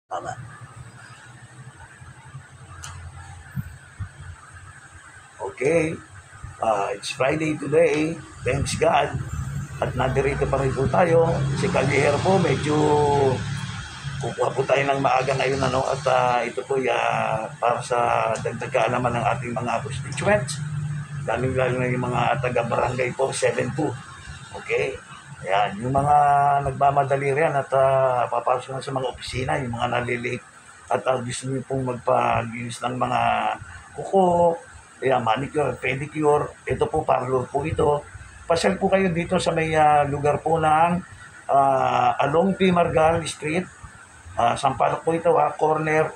Tama. Okay. It's Friday today. Thanks God. At nadirito pa rin po tayo. Si Calihero po, medyo kukuha po tayo ng maaga ngayon. At ito po para sa dagdag kaalaman ng ating mga constituents. Lalo na yung mga taga-barangay po, 7-2. Okay? Ayan, yung mga nagmamadali rin at papasok na sa mga opisina, yung mga nalilate at gusto nyo pong magpaginis ng mga kuko, manicure, pedicure, ito po, parlor po ito. Pasyal po kayo dito sa may lugar po ng along P. Margal Street, Sampaloc po ito, corner,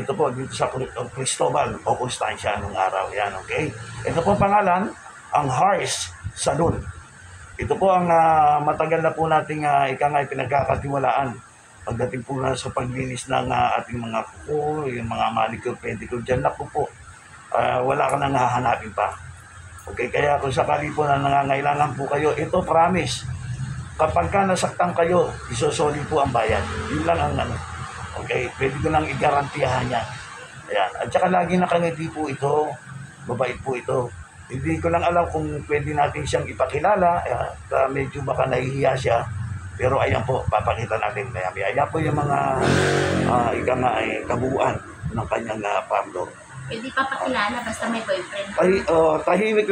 ito po dito sa Cristobal o Constancia nung araw. Yan, okay? Ito po pangalan, ang Harsh Salon. Ito po ang matagal na po nating pinagkakatiwalaan pagdating po na sa paglinis ng ating mga kuko, yung mga manicure, pedicure, dyan na po. Wala ka nang hahanapin pa. Okay, kaya kung sakali po na nangangailangan po kayo, ito promise, kapag ka nasaktan kayo, isosoli po ang bayan. Yun lang ang okay, pwede ko nang igarantiyahan yan. Ayan. At saka lagi nakangiti po ito, mabait po ito. Hindi ko lang alam kung pwede natin siyang ipakilala, at medyo baka nahihiya siya. Pero ayan po, papakita natin maya-maya. Ayan po yung mga kabuuan ng kanyang parlor. Pwede papakilala basta may boyfriend. Tahimik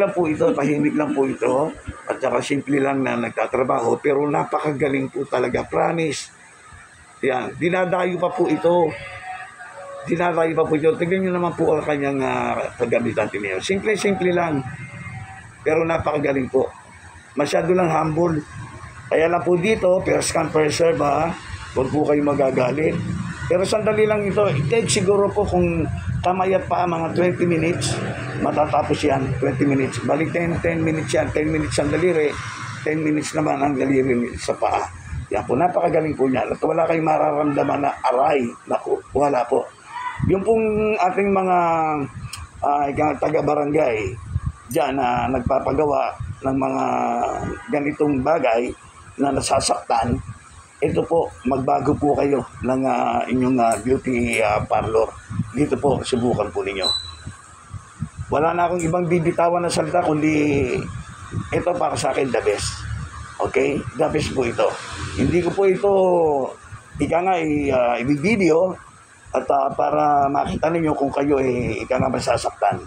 lang po ito. At saka simple lang na nagtatrabaho, pero napakagaling po talaga, promise. Yan, dinadayo pa po ito. Tignan nyo naman po ang kanyang paggamitan niyo. Simple lang. Pero napakagaling po. Masyado lang humble. Kaya lang po dito, first come, first serve ha. Huwag po kayo magagalit. Pero sandali lang ito. It siguro po kung kamayat pa mga 20 minutes, matatapos yan, 20 minutes. Balik 10 minutes yan, 10 minutes ang daliri, 10 minutes naman ang daliri sa paa. Yan po, napakagaling po niya. At wala kayong mararamdaman na aray. Naku, wala po. Yung pong ating mga taga-barangay dyan na nagpapagawa ng mga ganitong bagay na nasasaktan, ito po, magbago po kayo ng inyong beauty parlor. Dito po, subukan po ninyo. Wala na akong ibang bibitawan na salita, kundi ito para sa akin the best. Okay? The best po ito. Hindi ko po ito i-video at para makita ninyo kung kayo masasaktan.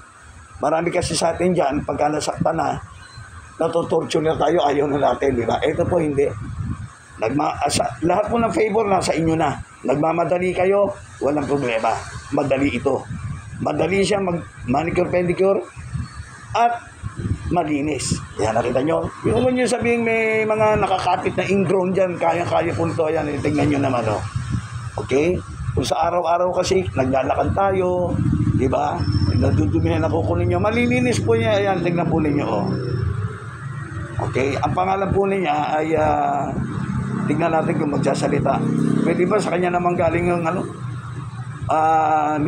Marami kasi sa atin dyan, pagka nasaktan na, natutorture na tayo, ayaw na natin, di ba? Ito po hindi. Lahat po ng favor nasa inyo na. Nagmamadali kayo, walang problema. Madali ito. Madali siya mag-manicure, pedicure, at malinis. Yan, nakita nyo? Yung nyo sabihin may mga nakakapit na ingrown dyan, kaya-kaya po ito. Yan, tingnan nyo naman. Okay? Kung sa araw-araw kasi, naglalakad tayo, di ba? Nadudumihan na kukunin nyo. Malilinis po niya. Ayan, tingnan po ninyo. Okay? Ang pangalan po niya ay tingnan natin kung magsasalita. Pwede ba sa kanya naman galing yung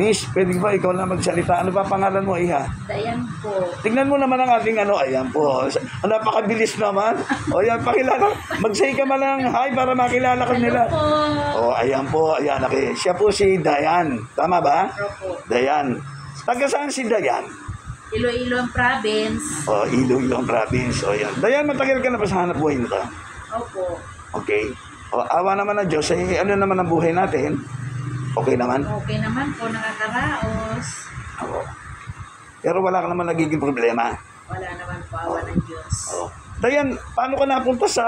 Miss, pwede ba ikaw na magsalita? Ano ba pangalan mo, Iha? Dayan po. Tingnan mo naman ang ating ayan po. Napakabilis naman. Yan, pakilala. Mag-say ka man lang, hi, para makilala ka nila. Po. Ayan po. Ayan, okay. Siya po si Dayan. Tama ba? Opo. Dayan. Taga saan si Dayan? Iloilo Province. Iloilo Province. Yan. Dayan, matagal ka na pa sa hanap buhay nito? Opo. Okay. Awa naman ng Diyos. Ano naman ang buhay natin? Okay naman? Okay naman po, nakakaraos. Oo. Pero wala ka naman nagiging problema? Wala naman po, awa ng Diyos. Dayan, paano ka napunta sa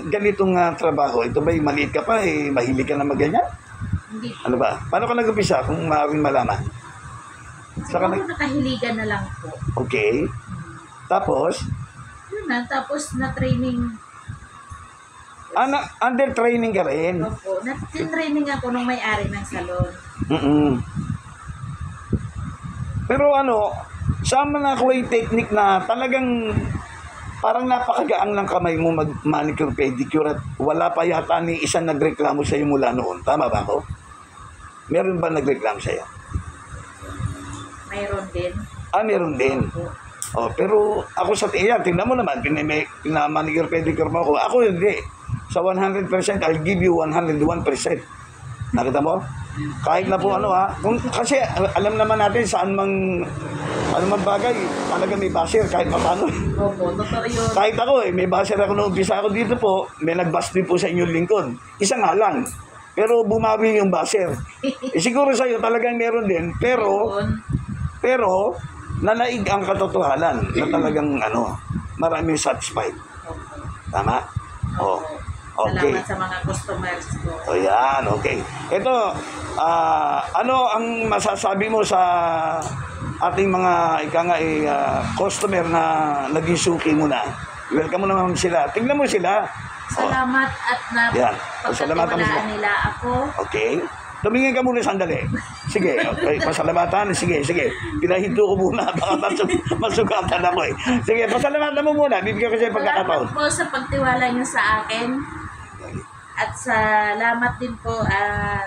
ganitong trabaho? Ito ba'y maliit ka pa? Mahilig ka na magganyan? Hindi po. Ano ba? Paano ka nag-umpisa kung maaaring malaman? Siguro nakahiligan na lang po. Okay. Tapos? Yun na, tapos na-training. Under training ka rin? Opo, na-training ako nung may-ari ng salon. Pero saan man nakuha yung technique na talagang parang napakagaan ng kamay mo mag-manicure, pedicure at wala pa yata ni isang nagreklamo sa'yo mula noon. Tama ba ako? Meron ba nagreklamo sa'yo? Mayroon din. Meron din. Pero ako sa tingnan mo naman, pinamanicure, pedicure mo ako. Ako hindi. Sa 100%, I'll give you 101%. Nakita mo? Kahit na po kasi alam naman natin saan mang bagay, talaga may basher kahit paano. Opo, totoo yun. Kahit ako may basher ako nung umpisa ako dito po, may nag-bash din po sa inyong lingkod. Isa nga lang. Pero bumawi yung basher. Siguro sa'yo talagang meron din, pero nanaig ang katotohanan na talagang maraming satisfied. Opo. Tama? Oh. Opo. Okay. Salamat sa mga customers ko. O yan, okay. Ito, ano ang masasabi mo sa ating mga customer na naging suki mo na? Welcome mo naman sila. Tingnan mo sila. Salamat at Yan. Pasalamatan mo sila. pagkatiwalaan nila ako. Okay. Tumingin ka muna sandali. Sige, okay. Pasalamatan. Sige. Pinahinto ko muna. Baka masugatan ako eh. Sige, pasalamatan mo muna. Bibigyan ko sa'yo pagkakataon. Salamat po sa pagtiwala niyo sa akin. At salamat din po at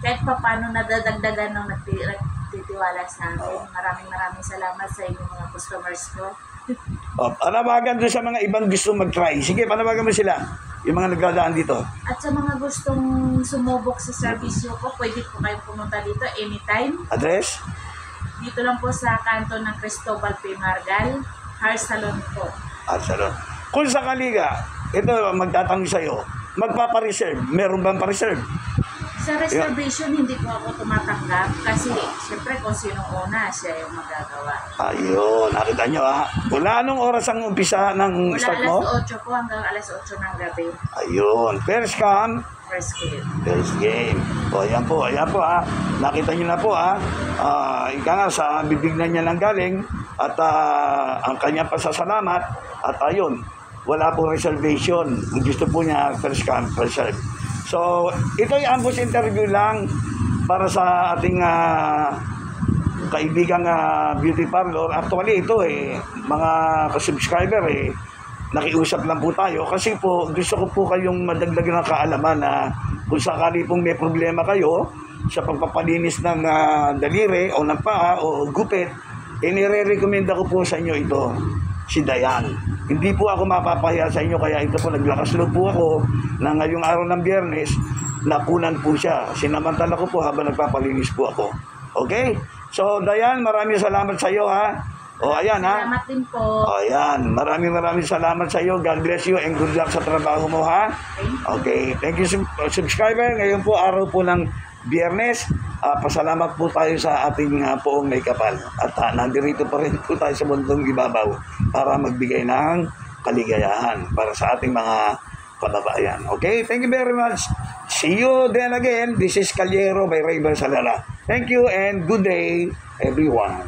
kahit pa paano nadadagdagan ng nagtitiwala sa akin. Maraming salamat sa inyong mga customers ko. Panawagan doon sa mga ibang gusto mag-try. Sige, panawagan mo sila. Yung mga nagdadaan dito. At sa mga gustong sumubok sa servisyo ko, pwede po kayong pumunta dito anytime. Address? Dito lang po sa kanto ng Cristobal P. Margal, Hair Salon po. Salon. Kung sakali ka, ito magtatanong sa'yo, magpapareserve. Meron bang pa-reserve? Sa reservation, hindi po ako tumatanggap kasi syempre kung sino una, siya yung magagawa. Ayun, nakita nyo Wala anong oras ang umpisa ng Mula start mo? alas 8 po hanggang alas 8 ng gabi. Ayun, first come, First game. first game. O, ayan po Nakita nyo na po ika nga sa bibig na niya nang galing at ang kanya pasasalamat at ayun, wala po reservation. Ang gusto po niya, first come, first serve. So, ito yung ambush interview lang para sa ating kaibigang beauty parlor. Actually, ito mga ka-subscriber nakiusap lang po tayo kasi po gusto ko po kayong madagdagan ng kaalaman na kung sakali pong may problema kayo sa pagpapalinis ng daliri o ng paa o gupit, nire-recommenda ko po sa inyo ito, si Dayan. Hindi po ako mapapahiya sa inyo, kaya ito po naglakas loob po ako na ngayong araw ng Biyernes, nakunan po siya. Sinamantala ko po habang nagpapalinis po ako. Okay? So, Dayan, maraming salamat sa iyo O, ayan Salamat din po. O, ayan. Maraming salamat sa iyo. God bless you and good luck sa trabaho mo, Okay. Thank you, subscriber. Ngayon po, araw po ng Biyernes. Pasalamat po tayo sa ating poong may kapal. At nandirito pa rin po tayo sa mundong ibabaw para magbigay ng kaligayahan para sa ating mga kababayan. Okay? Thank you very much. See you then again. This is Calyero by Rayber Salala. Thank you and good day, everyone.